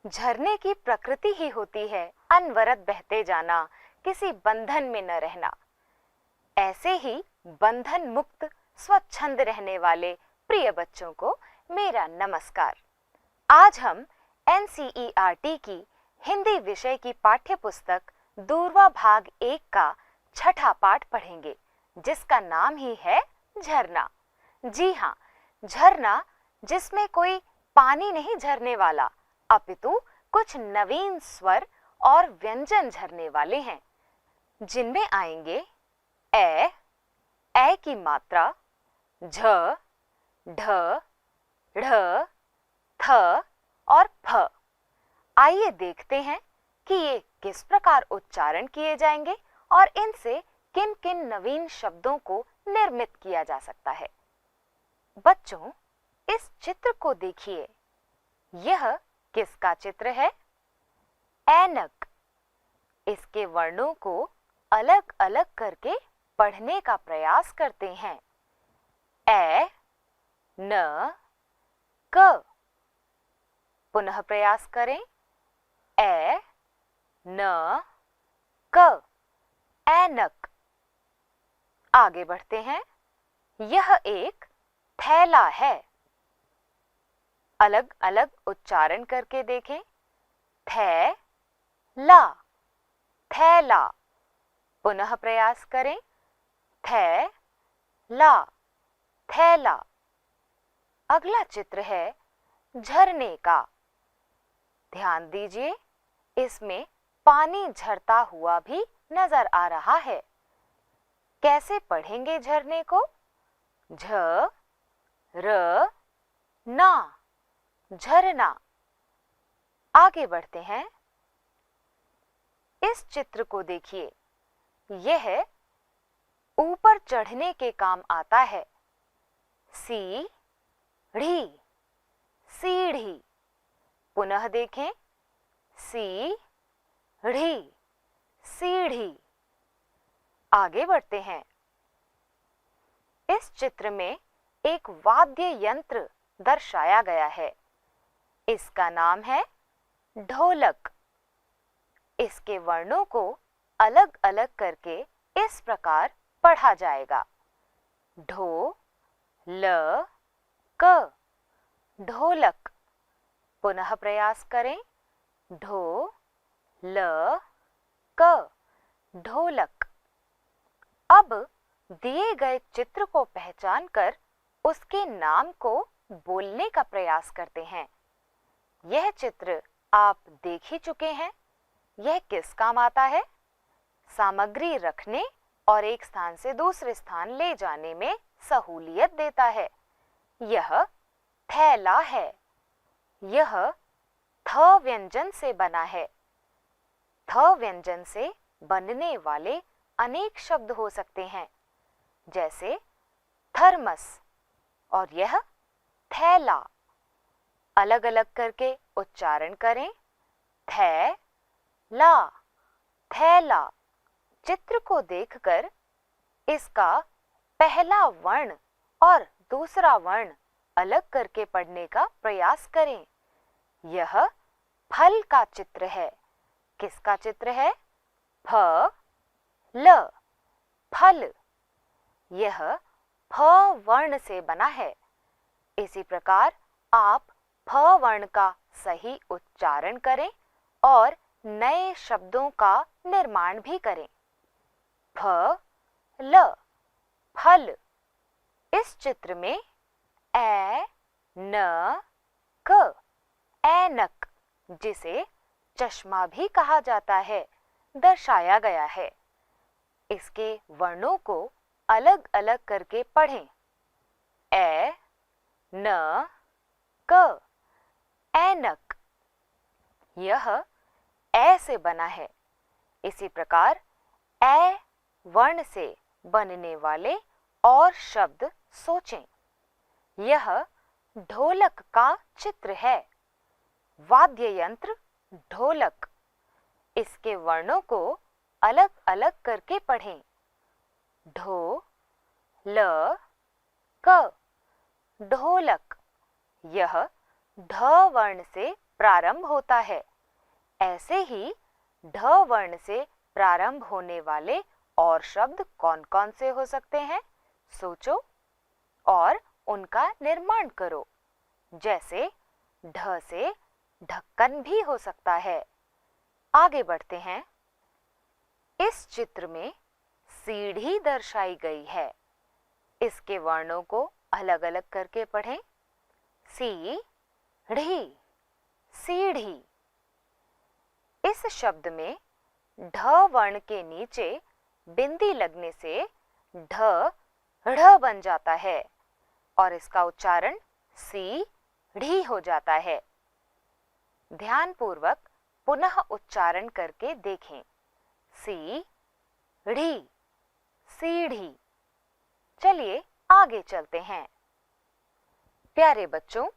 झरने की प्रकृति ही होती है अनवरत बहते जाना, किसी बंधन में न रहना। ऐसे ही बंधन मुक्त स्वच्छंद रहने वाले प्रिय बच्चों को मेरा नमस्कार। आज हम एनसीईआरटी की हिंदी विषय की पाठ्य पुस्तक दूरवा भाग 1 का छठा पाठ पढ़ेंगे, जिसका नाम ही है झरना। जी हाँ, झरना जिसमें कोई पानी नहीं झरने वाला, अपितु कुछ नवीन स्वर और व्यंजन झरने वाले हैं, जिनमें आएंगे ए की मात्रा, झ, ढ, ढ़, थ और फ। आइए देखते हैं कि ये किस प्रकार उच्चारण किए जाएंगे और इनसे किन किन नवीन शब्दों को निर्मित किया जा सकता है। बच्चों, इस चित्र को देखिए। यह किसका चित्र है? ऐनक। इसके वर्णों को अलग अलग करके पढ़ने का प्रयास करते हैं। ए, न, क। पुनः प्रयास करें। ए, न, क। ऐनक। आगे बढ़ते हैं। यह एक थैला है। अलग अलग उच्चारण करके देखें। थैला, थैला। पुनः प्रयास करें। थैला, थैला। अगला चित्र है झरने का। ध्यान दीजिए, इसमें पानी झरता हुआ भी नजर आ रहा है। कैसे पढ़ेंगे झरने को? झ, र, ना, झरना। आगे बढ़ते हैं। इस चित्र को देखिए। यह ऊपर चढ़ने के काम आता है। सीढ़ी, सीढ़ी। पुनः देखें। सीढ़ी, सीढ़ी। आगे बढ़ते हैं। इस चित्र में एक वाद्य यंत्र दर्शाया गया है। इसका नाम है ढोलक। इसके वर्णों को अलग अलग करके इस प्रकार पढ़ा जाएगा। ढो, ल, क। ढोलक। पुनः प्रयास करें। ढो, ल, क। ढोलक। अब दिए गए चित्र को पहचानकर उसके नाम को बोलने का प्रयास करते हैं। यह चित्र आप देख ही चुके हैं। यह किस काम आता है? सामग्री रखने और एक स्थान से दूसरे स्थान ले जाने में सहूलियत देता है। यह थैला है। यह थ व्यंजन से बना है। थ व्यंजन से बनने वाले अनेक शब्द हो सकते हैं, जैसे थर्मस और यह थैला। अलग अलग करके उच्चारण करें। थैला, थैला। चित्र को देखकर इसका पहला वर्ण और दूसरा वर्ण अलग करके पढ़ने का प्रयास करें। यह फल का चित्र है। किसका चित्र है? फ, ल, फल। यह फ वर्ण से बना है। इसी प्रकार आप फ वर्ण का सही उच्चारण करें और नए शब्दों का निर्माण भी करें। फ, ल, फल। इस चित्र में ए, न, क, ऐनक, जिसे चश्मा भी कहा जाता है, दर्शाया गया है। इसके वर्णों को अलग अलग करके पढ़ें। ए, न, क। ऐनक। यह ए से बना है। इसी प्रकार ए वर्ण से बनने वाले और शब्द सोचें। यह ढोलक का चित्र है। वाद्य यंत्र ढोलक। इसके वर्णों को अलग अलग करके पढ़ें। ढो, ल, क। ढोलक। यह ढ वर्ण से प्रारंभ होता है। ऐसे ही ढ वर्ण से प्रारंभ होने वाले और शब्द कौन-कौन से हो सकते हैं? सोचो और उनका निर्माण करो। जैसे ढ से ढक्कन भी हो सकता है। आगे बढ़ते हैं। इस चित्र में सीढ़ी दर्शाई गई है। इसके वर्णों को अलग-अलग करके पढ़ें। सीढ़ी, सीढ़ी। इस शब्द में ढ वर्ण के नीचे बिंदी लगने से ढ ढ़ बन जाता है और इसका उच्चारण सीढ़ी हो जाता है। ध्यानपूर्वक पुनः उच्चारण करके देखें। सीढ़ी, सीढ़ी। चलिए आगे चलते हैं। प्यारे बच्चों,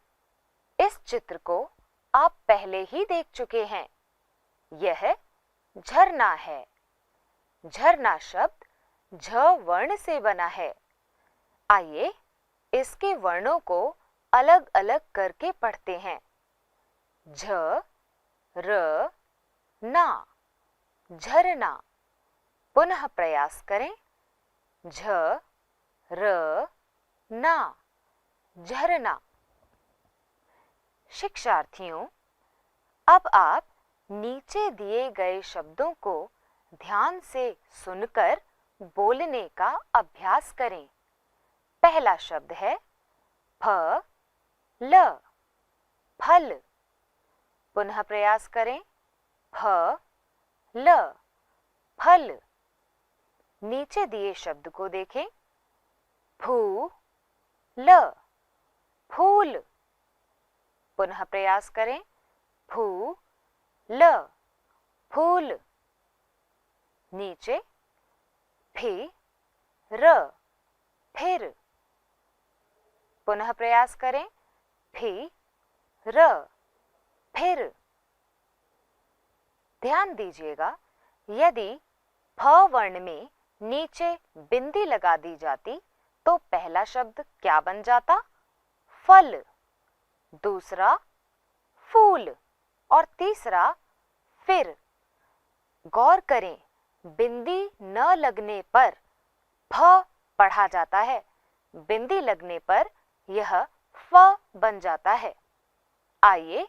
इस चित्र को आप पहले ही देख चुके हैं। यह झरना है। झरना शब्द झ वर्ण से बना है। आइए इसके वर्णों को अलग-अलग करके पढ़ते हैं। झ, र, ना, झरना। पुनः प्रयास करें। झ, र, ना, झरना। शिक्षार्थियों, अब आप नीचे दिए गए शब्दों को ध्यान से सुनकर बोलने का अभ्यास करें। पहला शब्द है फ, ल, फल। पुनः प्रयास करें। फ, ल, फल। नीचे दिए शब्द को देखें। फू, ल, फूल। पुनः प्रयास करें। फू, ल, फूल। नीचे फी, र, फिर। पुनः प्रयास करें। फी, र, फिर। ध्यान दीजिएगा, यदि फ वर्ण में नीचे बिंदी लगा दी जाती तो पहला शब्द क्या बन जाता? फल। दूसरा फूल और तीसरा फिर। गौर करें, बिंदी न लगने पर फ पढ़ा जाता है। बिंदी लगने पर यह फ बन जाता है। आइए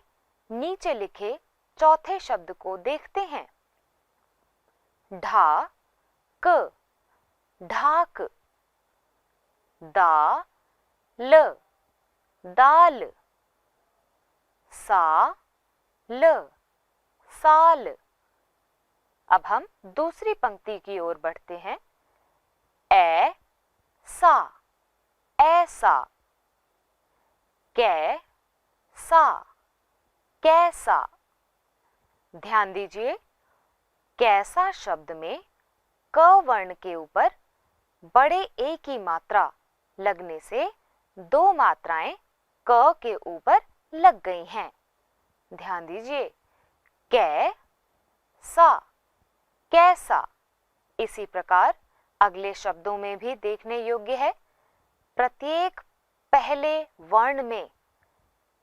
नीचे लिखे चौथे शब्द को देखते हैं। ढा, क, ढाक। दा, ल, दाल। सा, ल, साल। अब हम दूसरी पंक्ति की ओर बढ़ते हैं। ए, सा, ऐसा। कै, सा, कैसा। ध्यान दीजिए, कैसा शब्द में क वर्ण के ऊपर बड़े ए की मात्रा लगने से दो मात्राएं क के ऊपर लग गई हैं। ध्यान दीजिए, कै, सा, कैसा। इसी प्रकार अगले शब्दों में भी देखने योग्य है। प्रत्येक पहले वर्ण में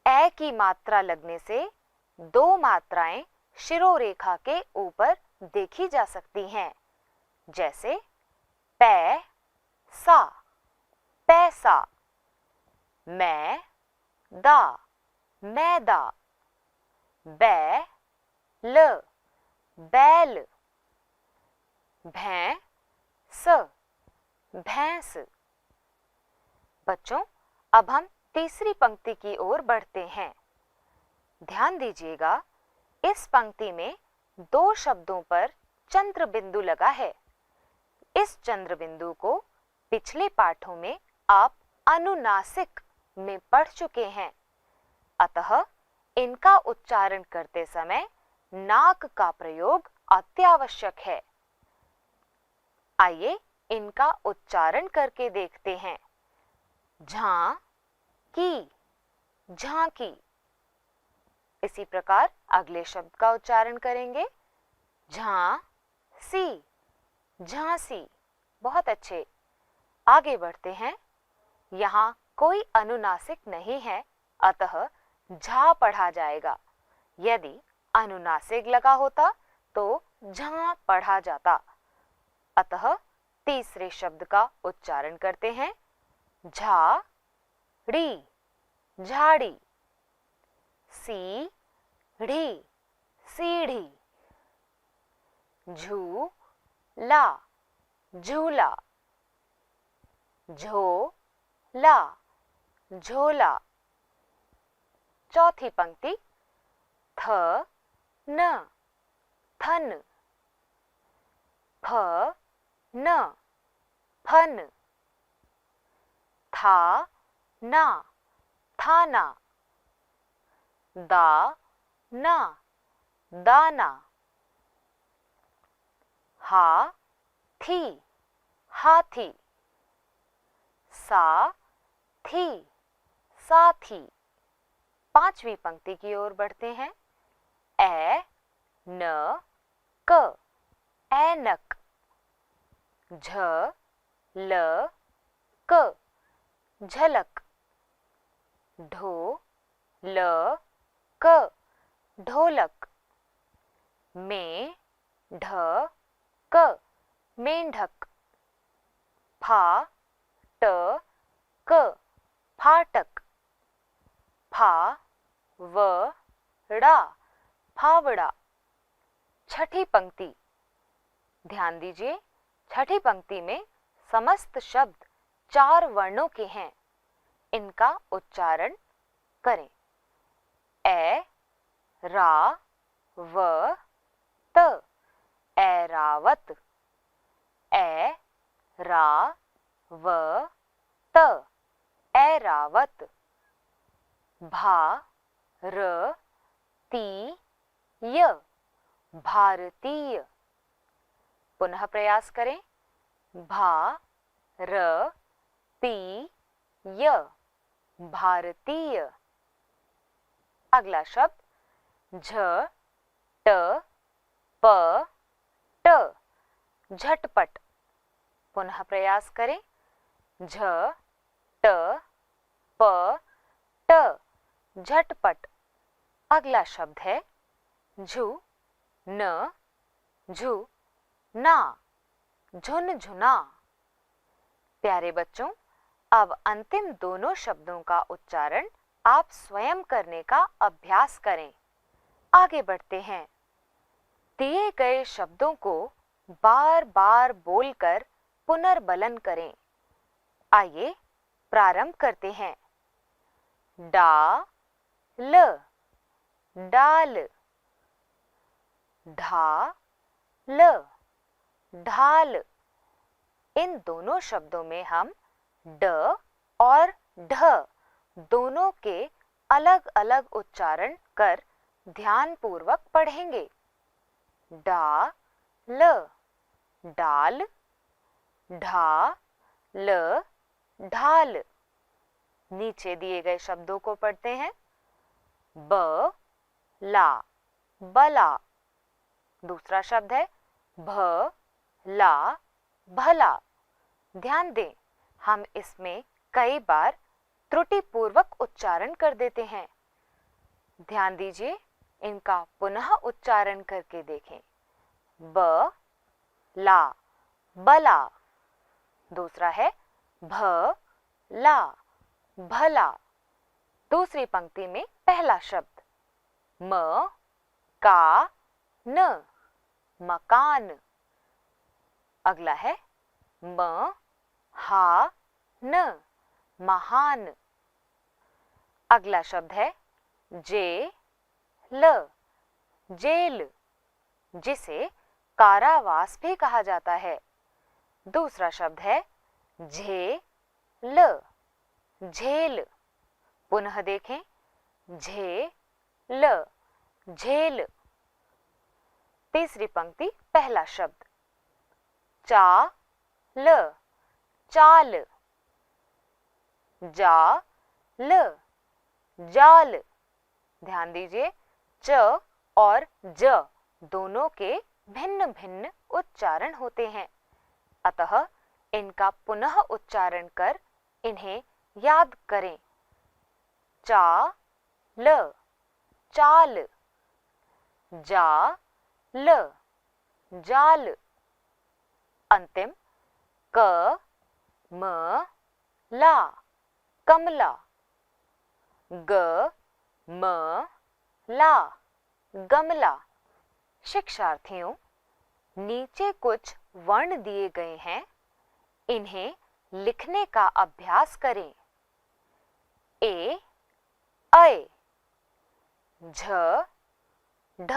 ए की मात्रा लगने से दो मात्राएं शिरोरेखा के ऊपर देखी जा सकती हैं। जैसे पै, सा, पैसा। मैं, दा, मैदा। बै, ल, बैल। भैं, स, भैंस। बच्चों, अब हम तीसरी पंक्ति की ओर बढ़ते हैं। ध्यान दीजिएगा, इस पंक्ति में दो शब्दों पर चंद्र बिंदु लगा है। इस चंद्र बिंदु को पिछले पाठों में आप अनुनासिक में पढ़ चुके हैं। अतः इनका उच्चारण करते समय नाक का प्रयोग अत्यावश्यक है। आइए इनका उच्चारण करके देखते हैं। झां, की, झांकी। इसी प्रकार अगले शब्द का उच्चारण करेंगे। झां, सी, झांसी। बहुत अच्छे। आगे बढ़ते हैं। यहाँ कोई अनुनासिक नहीं है, अतः झा पढ़ा जाएगा। यदि अनुनासिक लगा होता तो झ पढ़ा जाता। अतः तीसरे शब्द का उच्चारण करते हैं, झाड़ी, झाड़ी। सीढ़ी, सीढ़ी। झूला, झूला। झोला, झोला। चौथी पंक्ति, थन, थन। फन, फन। थाना, थाना। दाना, दाना। हाथी, हाथी। साथी, साथी। पांचवी पंक्ति की ओर बढ़ते हैं, ऐनक, ऐनक। झलक, झलक। ढोलक, ढोलक। मेंढक, मेंढक। फाटक, फाटक। फावड़ा, फावड़ा। छठी पंक्ति, ध्यान दीजिए, छठी पंक्ति में समस्त शब्द 4 वर्णों के हैं। इनका उच्चारण करें। ए रा व त, ऐरावत। ए रा व त, ऐरावत। भारतीय, भारतीय। पुनः प्रयास करें, भारतीय, भारतीय। अगला शब्द झटपट, झटपट। पुनः प्रयास करें, झटपट, झटपट। अगला शब्द है झुनझुना, झुनझुना। प्यारे बच्चों, अब अंतिम दोनों शब्दों का उच्चारण आप स्वयं करने का अभ्यास करें। आगे बढ़ते हैं। दिए गए शब्दों को बार बार बोलकर पुनर्बलन करें। आइए प्रारंभ करते हैं। डाल, डाल। ढाल, ढाल। इन दोनों शब्दों में हम ड और ढ दोनों के अलग अलग उच्चारण कर ध्यानपूर्वक पढ़ेंगे। डाल, डाल। ढाल, ढाल। नीचे दिए गए शब्दों को पढ़ते हैं। बला, बला। दूसरा शब्द है भला, भला। ध्यान दें, हम इसमें कई बार त्रुटिपूर्वक उच्चारण कर देते हैं। ध्यान दीजिए, इनका पुनः उच्चारण करके देखें। बला, बला। दूसरा है भला, भला। दूसरी पंक्ति में पहला शब्द मकान, मकान। अगला है महान, महान। अगला शब्द है जेल, जेल, जिसे कारावास भी कहा जाता है। दूसरा शब्द है झेल, झेल। पुनः देखें, झेल, झेल। तीसरी पंक्ति पहला शब्द चाल, चाल। जाल, जाल। ध्यान दीजिए, च और ज दोनों के भिन्न भिन्न उच्चारण होते हैं, अतः इनका पुनः उच्चारण कर इन्हें याद करें। चाल, चाल। जा ल जाल। अंतिम क म ला कमला। ग म ला गमला। शिक्षार्थियों, नीचे कुछ वर्ण दिए गए हैं, इन्हें लिखने का अभ्यास करें। ए ऐ, झ ढ,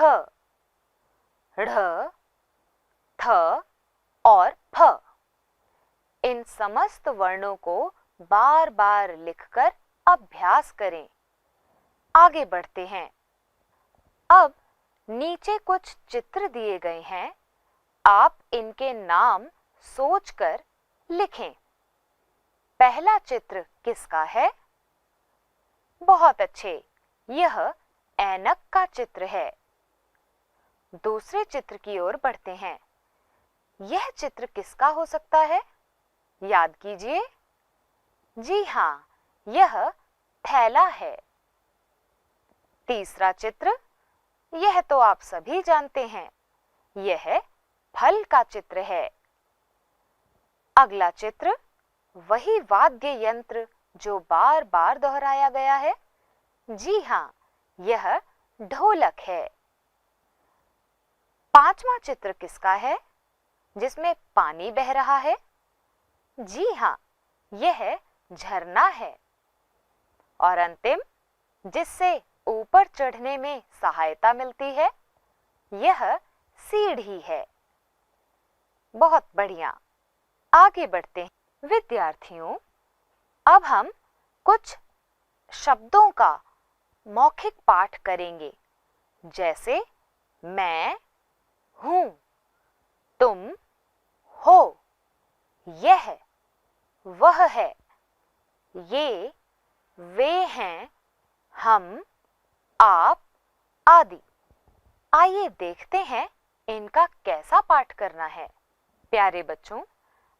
ढ़ थ और फ। इन समस्त वर्णों को बार बार लिखकर अभ्यास करें। आगे बढ़ते हैं। अब नीचे कुछ चित्र दिए गए हैं, आप इनके नाम सोचकर लिखें। पहला चित्र किसका है? बहुत अच्छे, यह ऐनक का चित्र है। दूसरे चित्र की ओर बढ़ते हैं। यह चित्र किसका हो सकता है? याद कीजिए। जी हाँ, यह थैला है। तीसरा चित्र, यह तो आप सभी जानते हैं, यह फल का चित्र है। अगला चित्र, वही वाद्य यंत्र जो बार बार दोहराया गया है। जी हाँ, यह ढोलक है। पांचवा चित्र किसका है, जिसमें पानी बह रहा है? जी हाँ, यह झरना है। और अंतिम, जिससे ऊपर चढ़ने में सहायता मिलती है, यह सीढ़ी है। बहुत बढ़िया, आगे बढ़ते हैं। विद्यार्थियों, अब हम कुछ शब्दों का मौखिक पाठ करेंगे, जैसे मैं हूं, तुम हो, यह वह है, ये वे हैं, हम आप आदि। आइए देखते हैं इनका कैसा पाठ करना है। प्यारे बच्चों,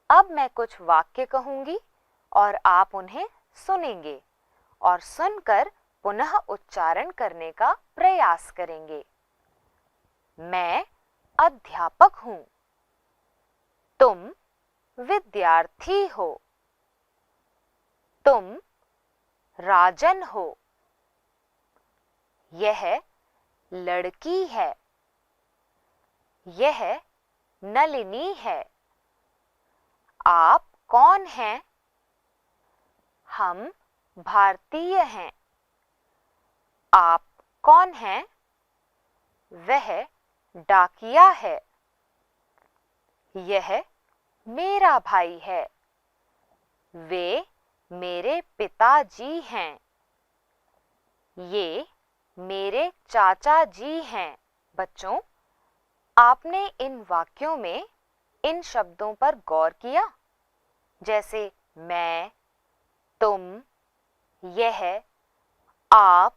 अब मैं कुछ वाक्य कहूंगी और आप उन्हें सुनेंगे और सुनकर पुनः उच्चारण करने का प्रयास करेंगे। मैं अध्यापक हूं। तुम विद्यार्थी हो। तुम राजन हो। यह लड़की है। यह नलिनी है। आप कौन हैं? हम भारतीय हैं। आप कौन हैं? वह डाकिया है। यह मेरा भाई है। वे मेरे पिताजी हैं। ये मेरे चाचा जी हैं। बच्चों, आपने इन वाक्यों में इन शब्दों पर गौर किया? जैसे मैं, तुम, यह, आप,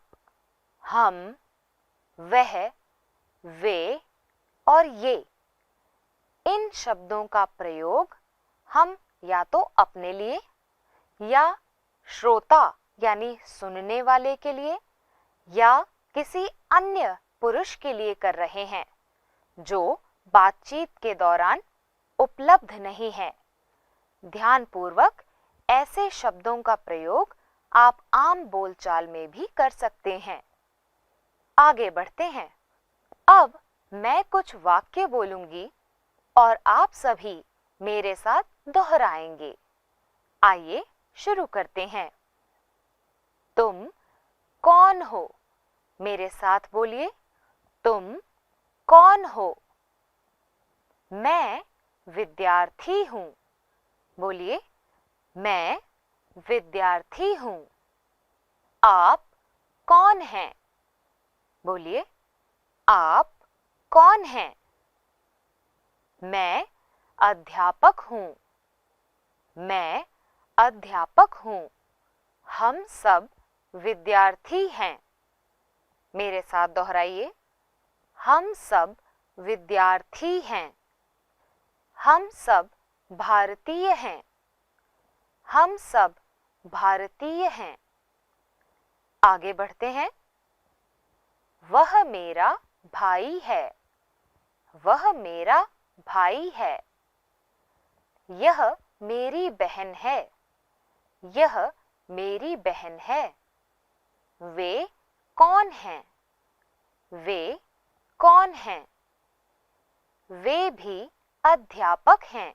हम, वह, वे और ये। इन शब्दों का प्रयोग हम या तो अपने लिए या श्रोता यानी सुनने वाले के लिए या किसी अन्य पुरुष के लिए कर रहे हैं जो बातचीत के दौरान उपलब्ध नहीं है। ध्यानपूर्वक ऐसे शब्दों का प्रयोग आप आम बोलचाल में भी कर सकते हैं। आगे बढ़ते हैं। अब मैं कुछ वाक्य बोलूंगी और आप सभी मेरे साथ दोहराएंगे। आइए शुरू करते हैं। तुम कौन हो? मेरे साथ बोलिए, तुम कौन हो? मैं विद्यार्थी हूं। बोलिए, मैं विद्यार्थी हूं। आप कौन हैं? बोलिए, आप कौन हैं? मैं अध्यापक हूं। मैं अध्यापक हूं। हम सब विद्यार्थी हैं। मेरे साथ दोहराइए, हम सब विद्यार्थी हैं। हम सब भारतीय हैं। हम सब भारतीय हैं। आगे बढ़ते हैं। वह मेरा भाई है, वह मेरा भाई है। यह मेरी बहन है, यह मेरी बहन है। वे कौन हैं, वे कौन हैं। वे भी अध्यापक हैं,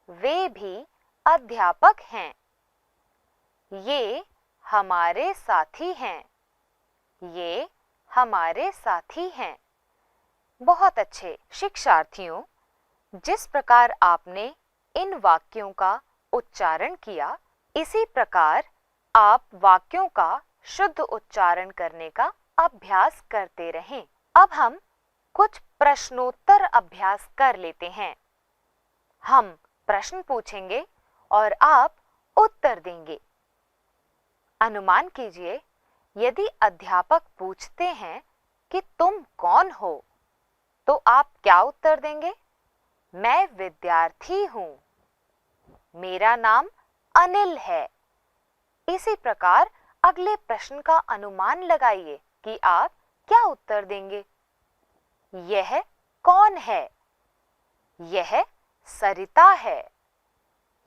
वे भी अध्यापक हैं। ये हमारे साथी हैं, ये हमारे साथी हैं। बहुत अच्छे शिक्षार्थियों, जिस प्रकार आपने इन वाक्यों का उच्चारण किया, इसी प्रकार आप वाक्यों का शुद्ध उच्चारण करने का अभ्यास करते रहें। अब हम कुछ प्रश्नोत्तर अभ्यास कर लेते हैं। हम प्रश्न पूछेंगे और आप उत्तर देंगे। अनुमान कीजिए, यदि अध्यापक पूछते हैं कि तुम कौन हो, तो आप क्या उत्तर देंगे? मैं विद्यार्थी हूं, मेरा नाम अनिल है। इसी प्रकार अगले प्रश्न का अनुमान लगाइए कि आप क्या उत्तर देंगे। यह कौन है? यह सरिता है,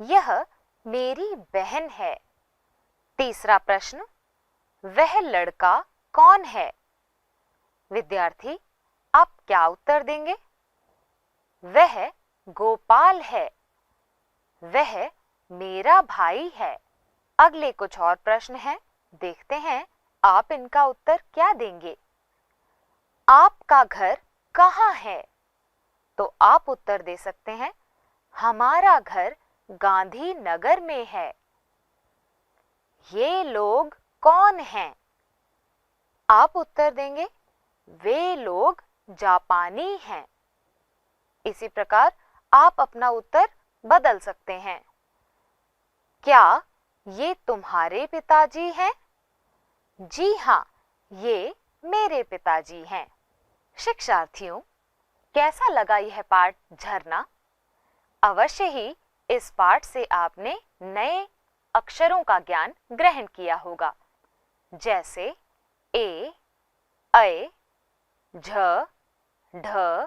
यह मेरी बहन है। तीसरा प्रश्न, वह लड़का कौन है? विद्यार्थी, आप क्या उत्तर देंगे? वह गोपाल है, वह मेरा भाई है। अगले कुछ और प्रश्न हैं, देखते हैं आप इनका उत्तर क्या देंगे। आपका घर कहाँ है? तो आप उत्तर दे सकते हैं, हमारा घर गांधीनगर में है। ये लोग कौन हैं? आप उत्तर देंगे, वे लोग जापानी हैं। इसी प्रकार आप अपना उत्तर बदल सकते हैं। क्या ये तुम्हारे पिताजी हैं? जी हाँ, ये मेरे पिताजी हैं। शिक्षार्थियों, कैसा लगा यह पाठ झरना? अवश्य ही इस पाठ से आपने नए अक्षरों का ज्ञान ग्रहण किया होगा, जैसे ए, ऐ, झ, ढ,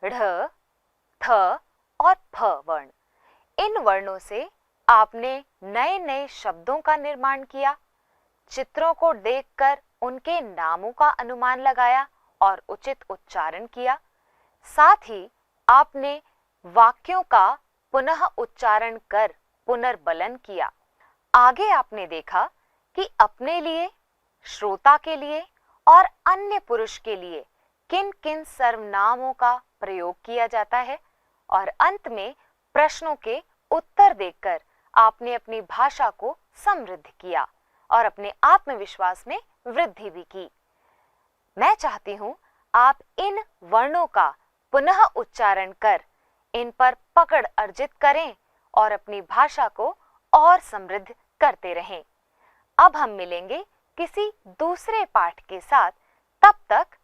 ढ़, थ और फ वर्ण। इन वर्णों से आपने नए नए शब्दों का निर्माण किया, चित्रों को देखकर उनके नामों का अनुमान लगाया और उचित उच्चारण किया। साथ ही आपने वाक्यों का पुनः उच्चारण कर पुनर्बलन किया। आगे आपने देखा कि अपने लिए, श्रोता के लिए और अन्य पुरुष के लिए किन किन सर्वनामों का प्रयोग किया जाता है, और अंत में प्रश्नों के उत्तर देकर आपने अपनी भाषा को समृद्ध किया और अपने आत्मविश्वास में वृद्धि भी की। मैं चाहती हूं आप इन वर्णों का पुनः उच्चारण कर इन पर पकड़ अर्जित करें और अपनी भाषा को और समृद्ध करते रहें। अब हम मिलेंगे किसी दूसरे पाठ के साथ। तब तक